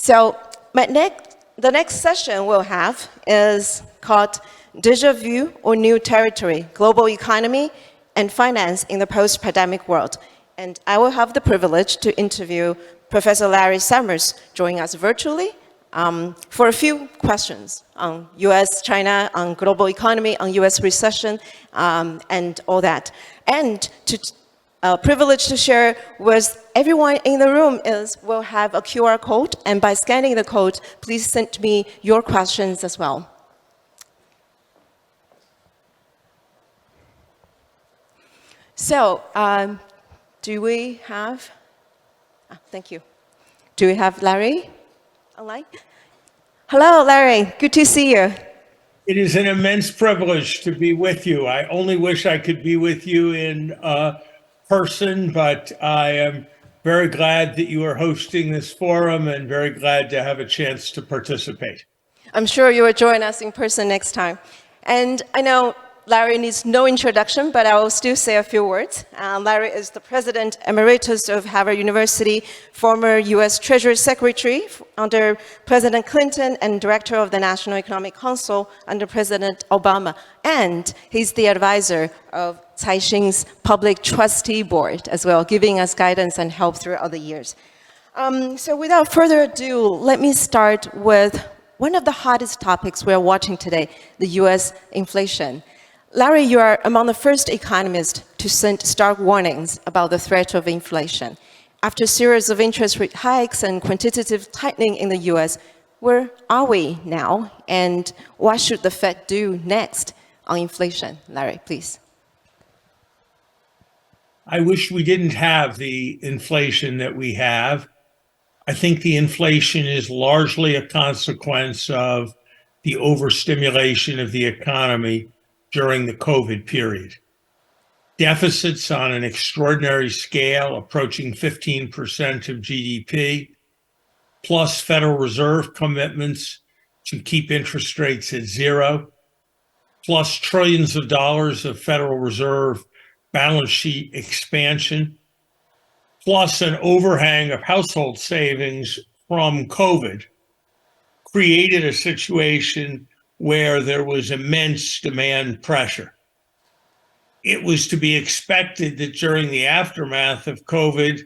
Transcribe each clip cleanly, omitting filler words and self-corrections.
So the next session we'll have is called Déjà Vu or New Territory, Global Economy and Finance in the Post-Pandemic World. And I will have the privilege to interview Professor Larry Summers joining us virtually for a few questions on US, China, on global economy, on US recession, and all that. And to privilege to share with everyone in the room is we'll have a QR code, and by scanning the code, please send me your questions as well. So, do we have, thank you. Do we have Larry online? Hello, Larry, good to see you. It is an immense privilege to be with you. I only wish I could be with you in person, but I am very glad that you are hosting this forum and very glad to have a chance to participate. I'm sure you will join us in person next time. And I know Larry needs no introduction, but I will still say a few words. Larry is the President Emeritus of Harvard University, former US Treasury Secretary under President Clinton, and Director of the National Economic Council under President Obama. And he's the advisor of Caixin's Public Trustee Board as well, giving us guidance and help throughout the years. So without further ado, let me start with one of the hottest topics we're watching today, the US inflation. Larry, you are among the first economists to send stark warnings about the threat of inflation. After a series of interest rate hikes and quantitative tightening in the US, where are we now? And what should the Fed do next on inflation? Larry, please. I wish we didn't have the inflation that we have. I think the inflation is largely a consequence of the overstimulation of the economy during the COVID period. Deficits on an extraordinary scale approaching 15% of GDP, plus Federal Reserve commitments to keep interest rates at zero, plus trillions of dollars of Federal Reserve balance sheet expansion, plus an overhang of household savings from COVID, created a situation where there was immense demand pressure. It was to be expected that during the aftermath of COVID,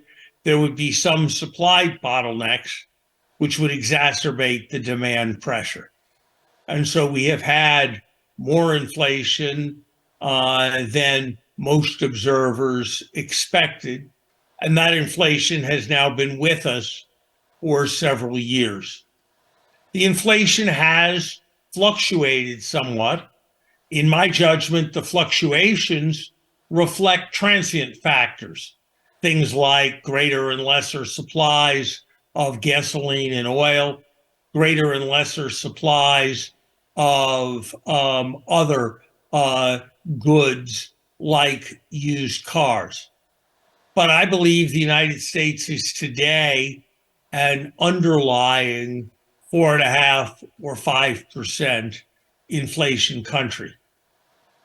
there would be some supply bottlenecks, which would exacerbate the demand pressure. And so we have had more inflation than most observers expected. And that inflation has now been with us for several years. The inflation has fluctuated somewhat. In my judgment, the fluctuations reflect transient factors, things like greater and lesser supplies of gasoline and oil, greater and lesser supplies of other goods like used cars. But I believe the United States is today an underlying 4.5 or 5% inflation country.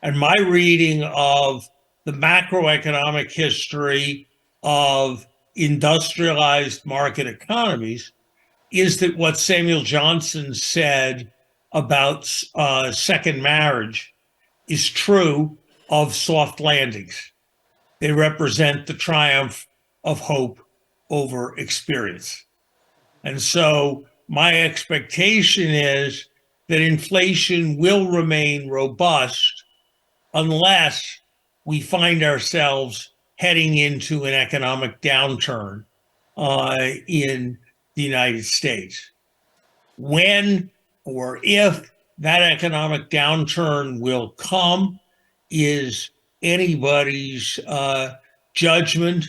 And my reading of the macroeconomic history of industrialized market economies is that what Samuel Johnson said about second marriage is true of soft landings. They represent the triumph of hope over experience. And so my expectation is that inflation will remain robust unless we find ourselves heading into an economic downturn in the United States. When or if that economic downturn will come is anybody's judgment,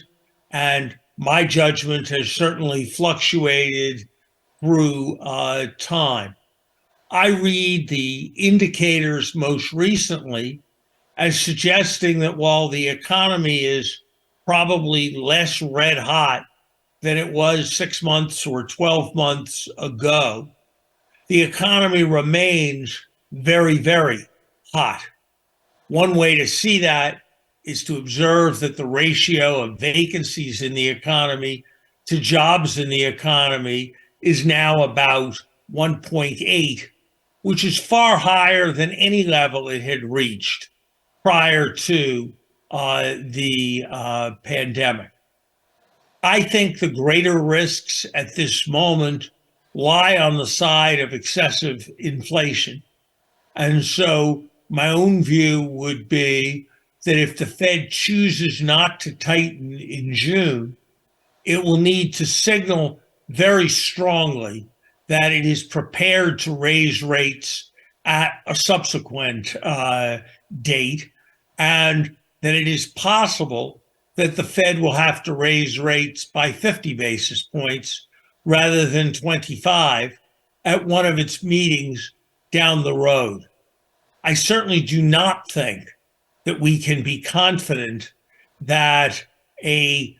and my judgment has certainly fluctuated through time. I read the indicators most recently as suggesting that while the economy is probably less red hot than it was 6 months or 12 months ago, the economy remains very, very hot. One way to see that is to observe that the ratio of vacancies in the economy to jobs in the economy is now about 1.8, which is far higher than any level it had reached prior to the pandemic. I think the greater risks at this moment lie on the side of excessive inflation. And so my own view would be that if the Fed chooses not to tighten in June, it will need to signal very strongly that it is prepared to raise rates at a subsequent date, and that it is possible that the Fed will have to raise rates by 50 basis points rather than 25 at one of its meetings down the road. I certainly do not think that we can be confident that a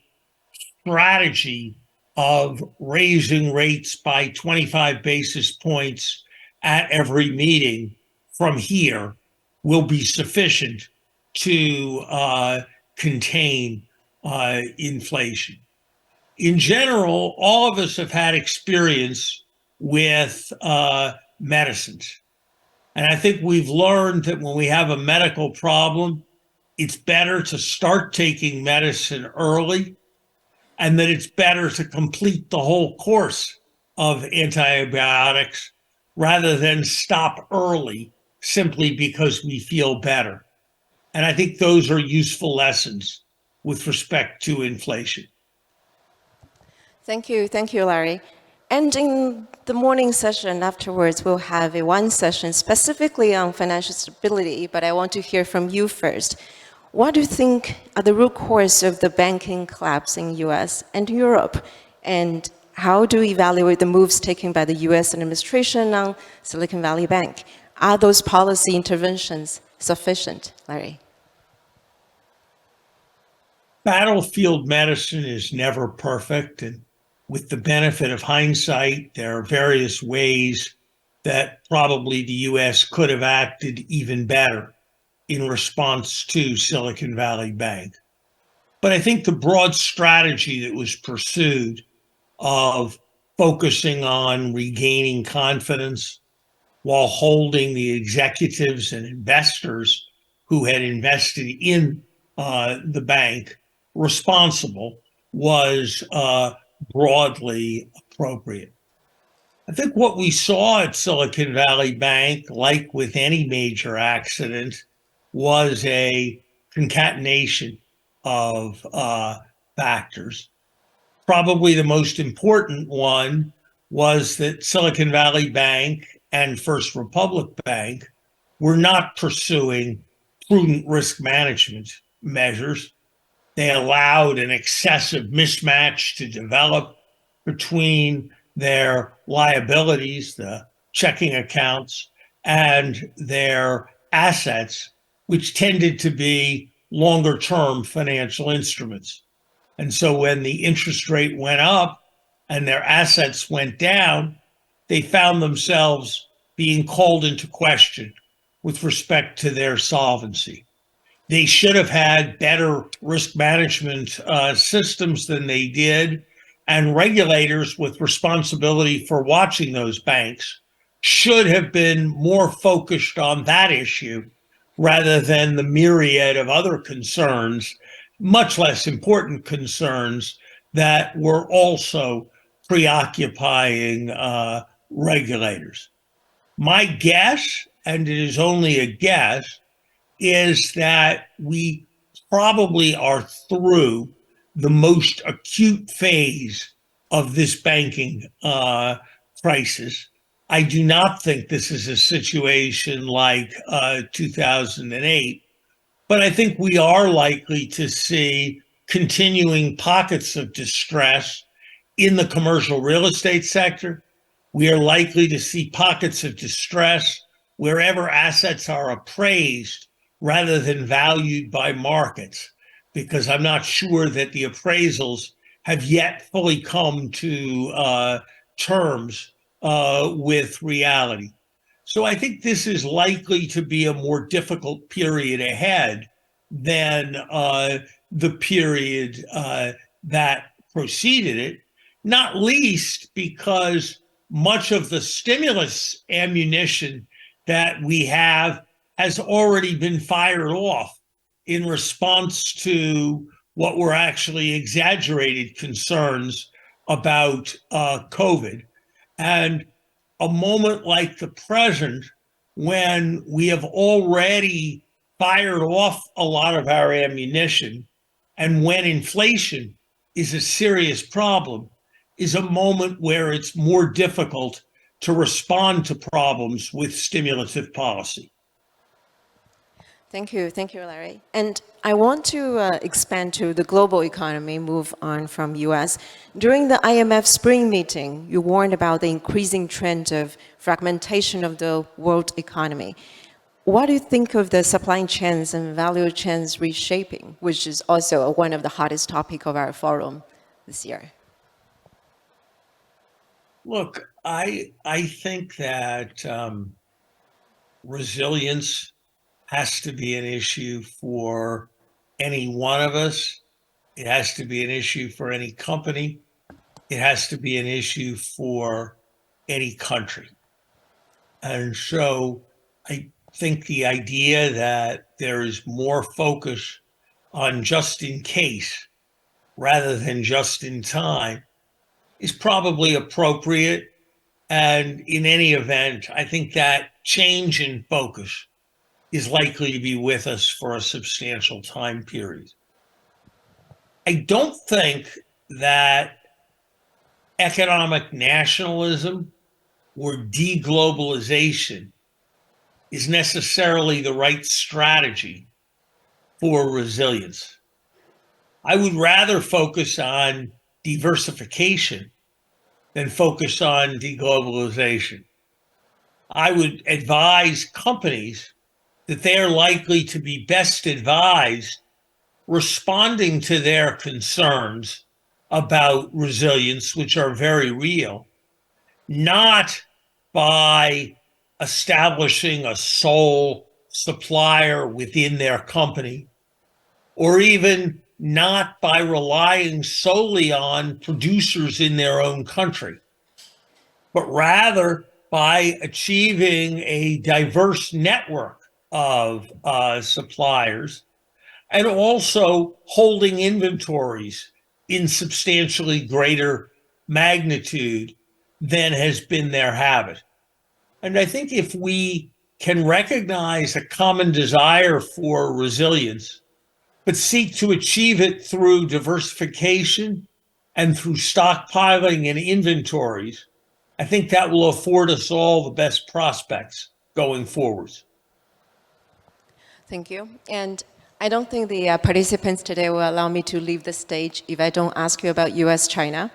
strategy of raising rates by 25 basis points at every meeting from here will be sufficient to contain inflation. In general, all of us have had experience with medicines. And I think we've learned that when we have a medical problem, it's better to start taking medicine early, and that it's better to complete the whole course of antibiotics rather than stop early simply because we feel better. And I think those are useful lessons with respect to inflation. Thank you, Larry. And in the morning session afterwards, we'll have one session specifically on financial stability, but I want to hear from you first. What do you think are the root cause of the banking collapse in US and Europe? And how do we evaluate the moves taken by the US administration on Silicon Valley Bank? Are those policy interventions sufficient, Larry? Battlefield medicine is never perfect, and with the benefit of hindsight, there are various ways that probably the US could have acted even better in response to Silicon Valley Bank. But I think the broad strategy that was pursued of focusing on regaining confidence while holding the executives and investors who had invested in the bank responsible was broadly appropriate. I think what we saw at Silicon Valley Bank, like with any major accident, was a concatenation of factors. Probably the most important one was that Silicon Valley Bank and First Republic Bank were not pursuing prudent risk management measures. They allowed an excessive mismatch to develop between their liabilities, the checking accounts, and their assets, which tended to be longer-term financial instruments. And so when the interest rate went up and their assets went down, they found themselves being called into question with respect to their solvency. They should have had better risk management systems than they did, and regulators with responsibility for watching those banks should have been more focused on that issue rather than the myriad of other concerns, much less important concerns, that were also preoccupying regulators. My guess, and it is only a guess, is that we probably are through the most acute phase of this banking crisis. I do not think this is a situation like 2008, but I think we are likely to see continuing pockets of distress in the commercial real estate sector. We are likely to see pockets of distress wherever assets are appraised rather than valued by markets, because I'm not sure that the appraisals have yet fully come to terms with reality. So I think this is likely to be a more difficult period ahead than the period that preceded it. not least because much of the stimulus ammunition that we have has already been fired off in response to what were actually exaggerated concerns about COVID. And a moment like the present, when we have already fired off a lot of our ammunition, and when inflation is a serious problem, is a moment where it's more difficult to respond to problems with stimulative policy. Thank you, Larry. And I want to expand to the global economy, move on from US. During the IMF spring meeting, you warned about the increasing trend of fragmentation of the world economy. What do you think of the supply chains and value chains reshaping, which is also one of the hottest topics of our forum this year? Look, I think that resilience has to be an issue for any one of us. It has to be an issue for any company. It has to be an issue for any country. And so I think the idea that there is more focus on just in case rather than just in time is probably appropriate. And in any event, I think that change in focus is likely to be with us for a substantial time period. I don't think that economic nationalism or deglobalization is necessarily the right strategy for resilience. I would rather focus on diversification than focus on deglobalization. I would advise companies that they are likely to be best advised responding to their concerns about resilience, which are very real, not by establishing a sole supplier within their company, or even not by relying solely on producers in their own country, but rather by achieving a diverse network of suppliers and also holding inventories in substantially greater magnitude than has been their habit. And I think if we can recognize a common desire for resilience, but seek to achieve it through diversification and through stockpiling and inventories, I think that will afford us all the best prospects going forwards. Thank you. And I don't think the participants today will allow me to leave the stage if I don't ask you about US-China.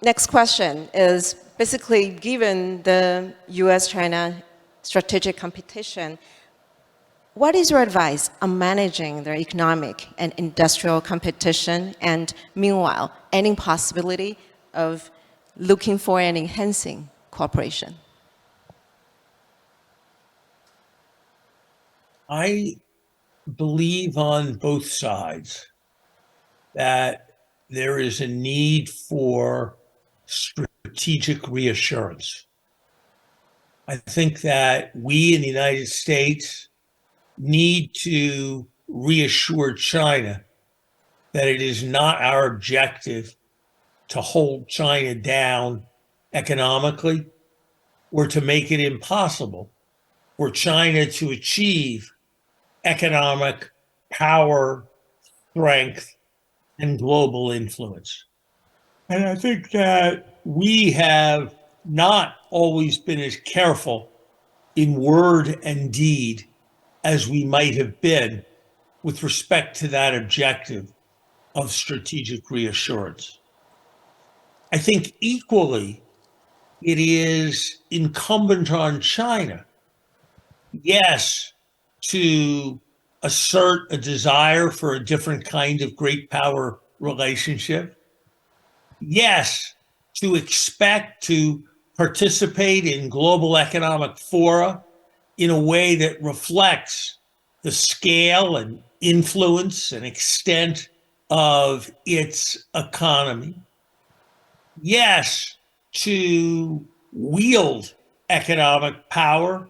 Next question is basically, given the US-China strategic competition, what is your advice on managing their economic and industrial competition, and meanwhile, any possibility of looking for and enhancing cooperation? I believe on both sides that there is a need for strategic reassurance. I think that we in the United States need to reassure China that it is not our objective to hold China down economically or to make it impossible for China to achieve economic power, strength, and global influence. And I think that we have not always been as careful in word and deed as we might have been with respect to that objective of strategic reassurance. I think equally, it is incumbent on China, yes, to assert a desire for a different kind of great power relationship. Yes, to expect to participate in global economic fora in a way that reflects the scale and influence and extent of its economy. yes, to wield economic power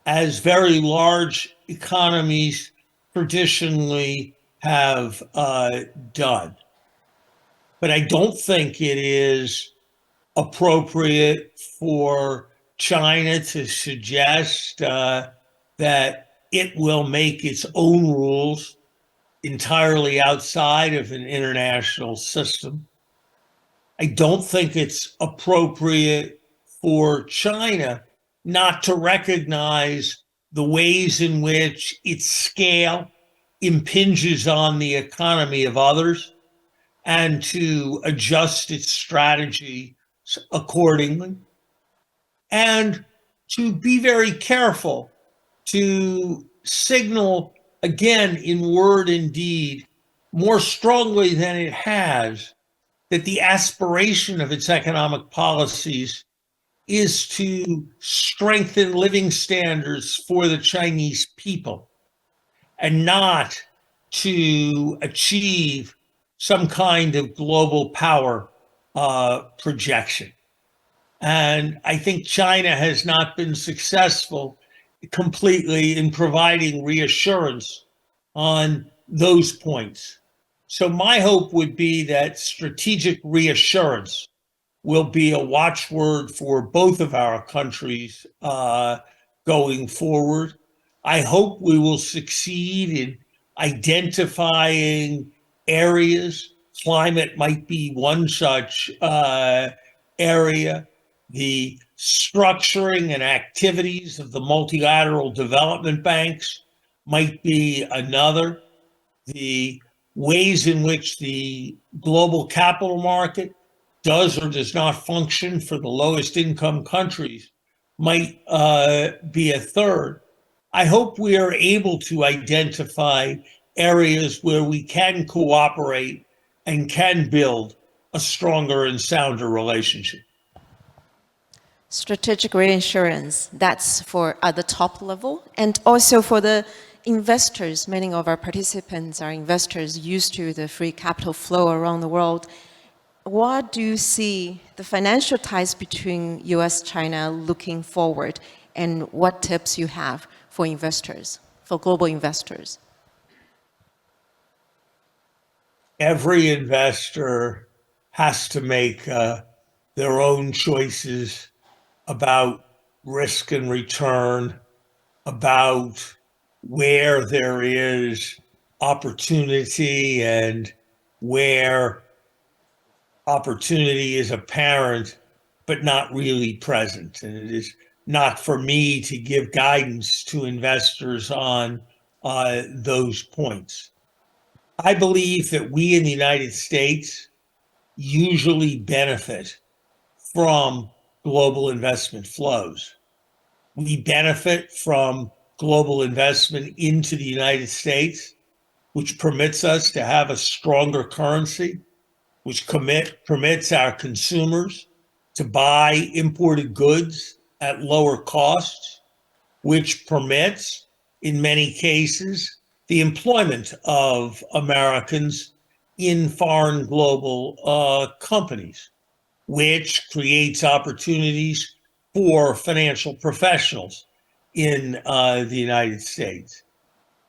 as very large economies traditionally have done. But I don't think it is appropriate for China to suggest that it will make its own rules entirely outside of an international system. I don't think it's appropriate for China not to recognize the ways in which its scale impinges on the economy of others and to adjust its strategy accordingly, and to be very careful to signal, again, in word and deed, more strongly than it has, that the aspiration of its economic policies is to strengthen living standards for the Chinese people and not to achieve some kind of global power projection. And I think China has not been successful completely in providing reassurance on those points. So my hope would be that strategic reassurance will be a watchword for both of our countries going forward. I hope we will succeed in identifying areas. Climate might be one such area. The structuring and activities of the multilateral development banks might be another. The ways in which the global capital market does or does not function for the lowest income countries might be a third. I hope we are able to identify areas where we can cooperate and can build a stronger and sounder relationship. Strategic reinsurance, that's for at the top level, and also for the investors. Many of our participants are investors used to the free capital flow around the world. What do you see the financial ties between US, China looking forward, and what tips you have for investors, for global investors? Every investor has to make their own choices about risk and return, about where there is opportunity and where opportunity is apparent but not really present. And it is not for me to give guidance to investors on those points. I believe that we in the United States usually benefit from global investment flows. We benefit from global investment into the United States, which permits us to have a stronger currency, which permits our consumers to buy imported goods at lower costs, which permits, in many cases, the employment of Americans in foreign global companies, which creates opportunities for financial professionals in the United States.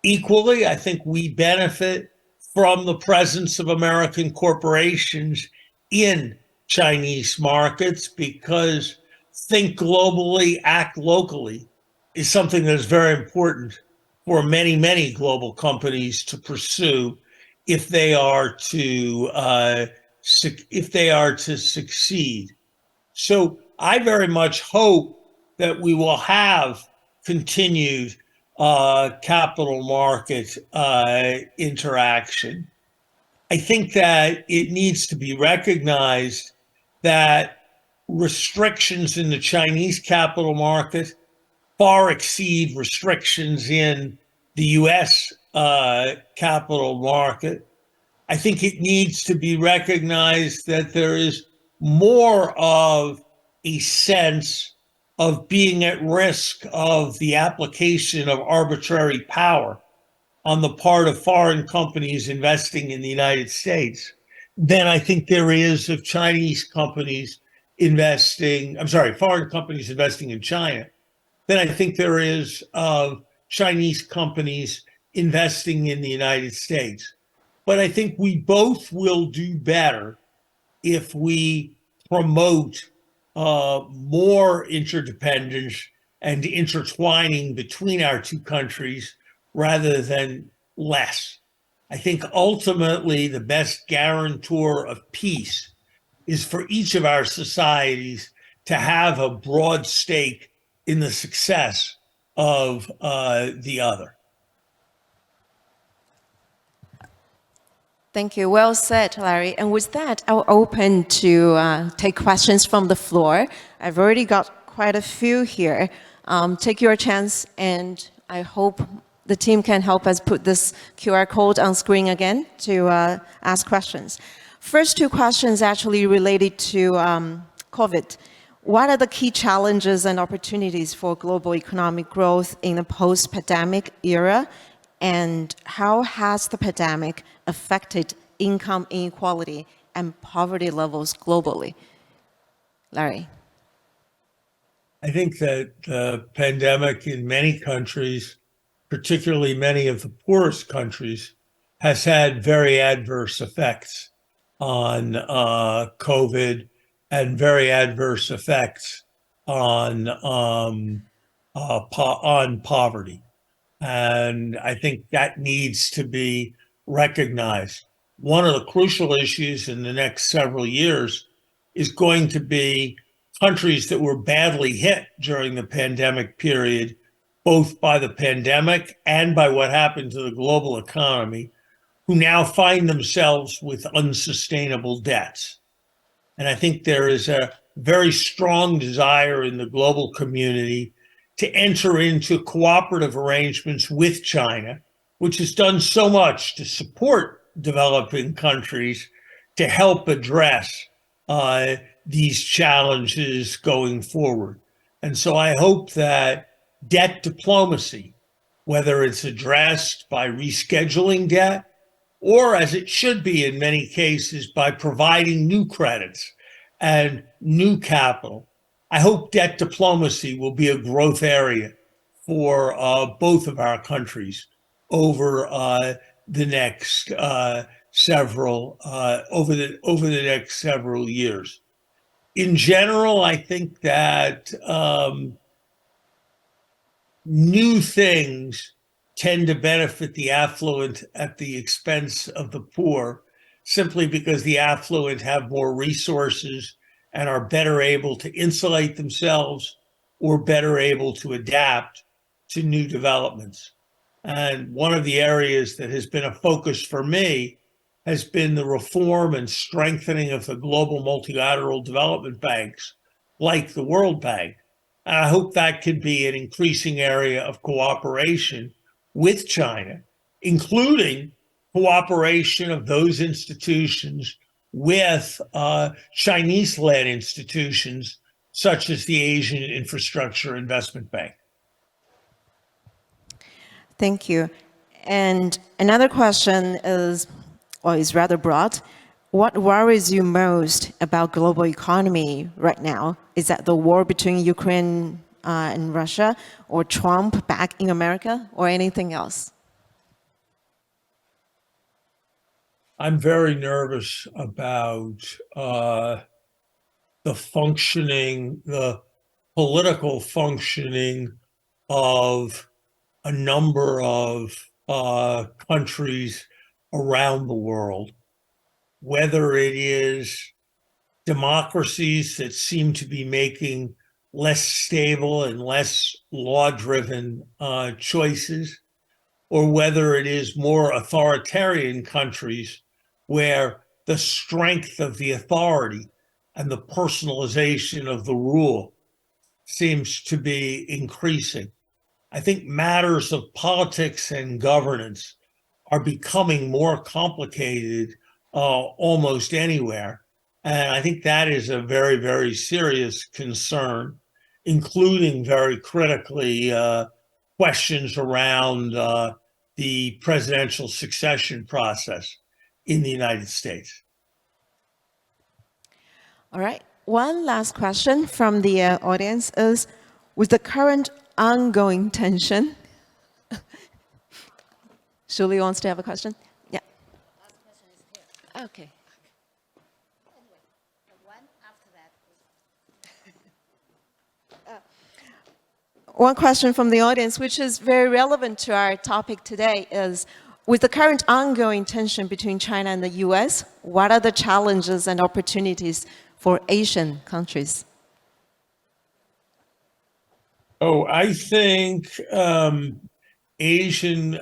Equally, I think we benefit from the presence of American corporations in Chinese markets, because think globally, act locally is something that is very important for many, many global companies to pursue if they are to succeed. So I very much hope that we will have continued capital market interaction. I think that it needs to be recognized that restrictions in the Chinese capital market far exceed restrictions in the US capital market. I think it needs to be recognized that there is more of a sense of being at risk of the application of arbitrary power on the part of foreign companies investing in the United States than I think there is of foreign companies investing in China, than I think there is of Chinese companies investing in the United States. But I think we both will do better if we promote more interdependence and intertwining between our two countries rather than less. I think ultimately the best guarantor of peace is for each of our societies to have a broad stake in the success of the other. Thank you. Well said, Larry. And with that, I'll open to take questions from the floor. I've already got quite a few here. Take your chance, and I hope the team can help us put this QR code on screen again to ask questions. First two questions actually related to COVID. What are the key challenges and opportunities for global economic growth in the post-pandemic era? And how has the pandemic affected income inequality and poverty levels globally? Larry. I think that the pandemic in many countries, particularly many of the poorest countries, has had very adverse effects on COVID and very adverse effects on poverty. And I think that needs to be recognized. One of the crucial issues in the next several years is going to be countries that were badly hit during the pandemic period, both by the pandemic and by what happened to the global economy, who now find themselves with unsustainable debts. And I think there is a very strong desire in the global community to enter into cooperative arrangements with China, which has done so much to support developing countries to help address these challenges going forward. And so I hope that debt diplomacy, whether it's addressed by rescheduling debt, or as it should be in many cases, by providing new credits and new capital, I hope debt diplomacy will be a growth area for both of our countries over the next several years. In general, I think that new things tend to benefit the affluent at the expense of the poor, simply because the affluent have more resources and are better able to insulate themselves or better able to adapt to new developments. And one of the areas that has been a focus for me has been the reform and strengthening of the global multilateral development banks like the World Bank. And I hope that could be an increasing area of cooperation with China, including cooperation of those institutions with Chinese-led institutions such as the Asian Infrastructure Investment Bank. Thank you. And another question is rather broad. What worries you most about global economy right now? Is that the war between Ukraine and Russia, or Trump back in America, or anything else? I'm very nervous about the political functioning of a number of countries around the world, whether it is democracies that seem to be making less stable and less law-driven choices, or whether it is more authoritarian countries where the strength of the authority and the personalization of the rule seems to be increasing. I think matters of politics and governance are becoming more complicated almost anywhere. And I think that is a very, very serious concern, including very critically questions around the presidential succession process in the United States. All right. One last question from the audience is, with the current ongoing tension, Julie wants to have a question? Yeah. Last question is here. Okay. Anyway, the one after that is One question from the audience, which is very relevant to our topic today, is with the current ongoing tension between China and the US, what are the challenges and opportunities for Asian countries? Oh, I think Asian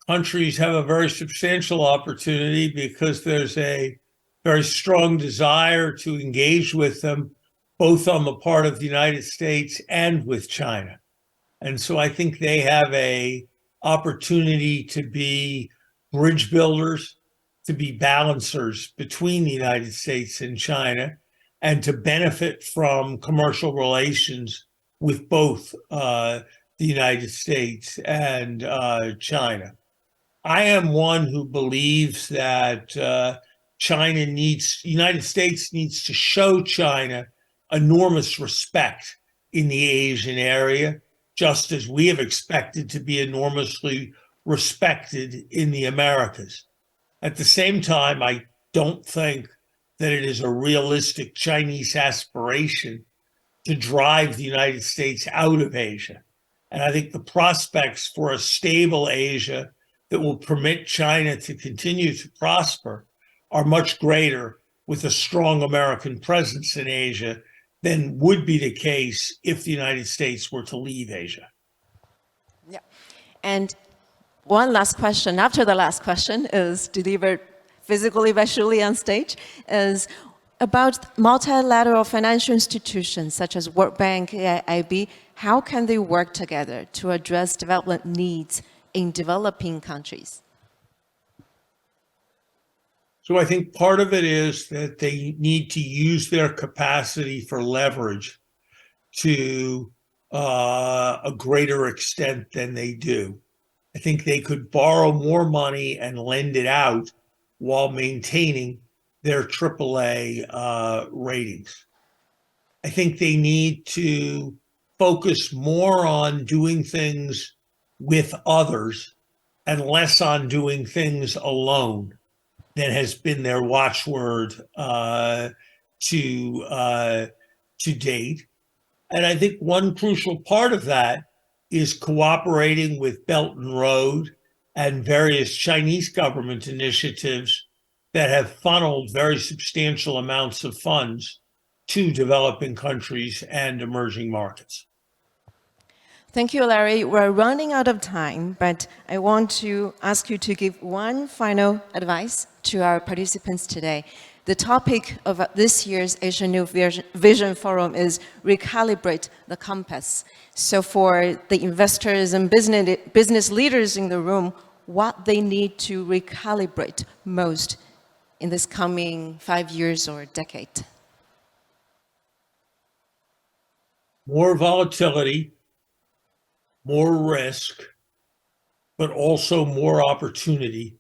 countries have a very substantial opportunity because there's a very strong desire to engage with them, both on the part of the United States and with China. And so I think they have a opportunity to be bridge builders, to be balancers between the United States and China, and to benefit from commercial relations with both the United States and China. I am one who believes that United States needs to show China enormous respect in the Asian area, just as we have expected to be enormously respected in the Americas. At the same time, I don't think that it is a realistic Chinese aspiration to drive the United States out of Asia. And I think the prospects for a stable Asia that will permit China to continue to prosper are much greater with a strong American presence in Asia than would be the case if the United States were to leave Asia. Yeah. And one last question, after the last question, is delivered physically by Julie on stage, is about multilateral financial institutions such as World Bank, AIIB. How can they work together to address development needs in developing countries? So I think part of it is that they need to use their capacity for leverage to a greater extent than they do. I think they could borrow more money and lend it out while maintaining their AAA ratings. I think they need to focus more on doing things with others and less on doing things alone than has been their watchword to date. And I think one crucial part of that is cooperating with Belt and Road and various Chinese government initiatives that have funneled very substantial amounts of funds to developing countries and emerging markets. Thank you, Larry. We're running out of time, but I want to ask you to give one final advice to our participants today. The topic of this year's Asian New Vision Forum is recalibrate the compass. So for the investors and business leaders in the room, what they need to recalibrate most in this coming 5 years or decade? More volatility, more risk, but also more opportunity,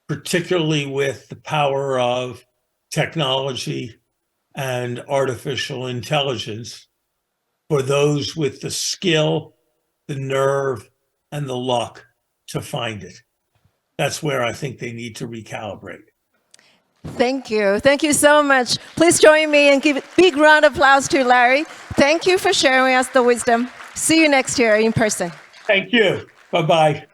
particularly with the power of technology and artificial intelligence for those with the skill, the nerve, and the luck to find it. That's where I think they need to recalibrate. Thank you. Thank you so much. Please join me and give a big round of applause to Larry. Thank you for sharing with us the wisdom. See you next year in person. Thank you. Bye-bye.